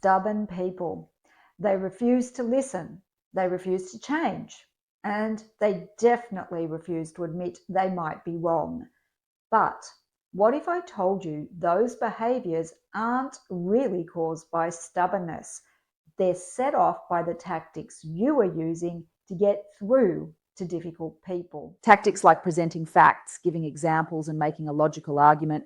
stubborn people. They refuse to listen, they refuse to change, and they definitely refuse to admit they might be wrong. But what if I told you those behaviors aren't really caused by stubbornness? They're set off by the tactics you are using to get through to difficult people. Tactics like presenting facts, giving examples, and making a logical argument.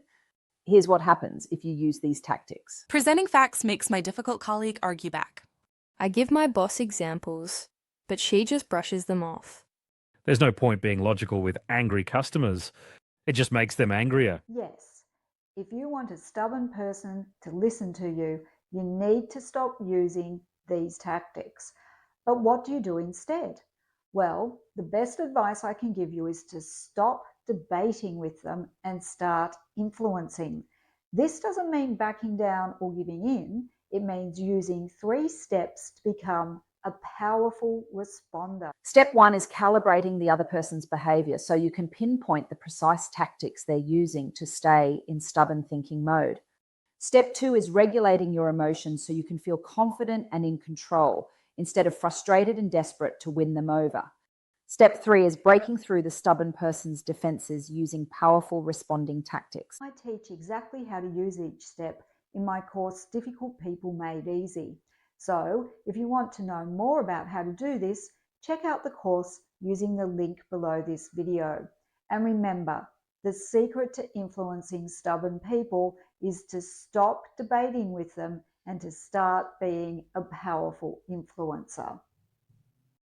Here's what happens if you use these tactics. Presenting facts makes my difficult colleague argue back. I give my boss examples, but she just brushes them off. There's no point being logical with angry customers. It just makes them angrier. Yes, if you want a stubborn person to listen to you, you need to stop using these tactics. But what do you do instead? Well, the best advice I can give you is to stop debating with them and start influencing. This doesn't mean backing down or giving in. It means using 3 steps to become a powerful responder. Step 1 is calibrating the other person's behavior so you can pinpoint the precise tactics they're using to stay in stubborn thinking mode. Step 2 is regulating your emotions so you can feel confident and in control instead of frustrated and desperate to win them over. Step 3 is breaking through the stubborn person's defenses using powerful responding tactics. I teach exactly how to use each step in my course, Difficult People Made Easy. So if you want to know more about how to do this, check out the course using the link below this video. And remember, the secret to influencing stubborn people is to stop debating with them and to start being a powerful influencer.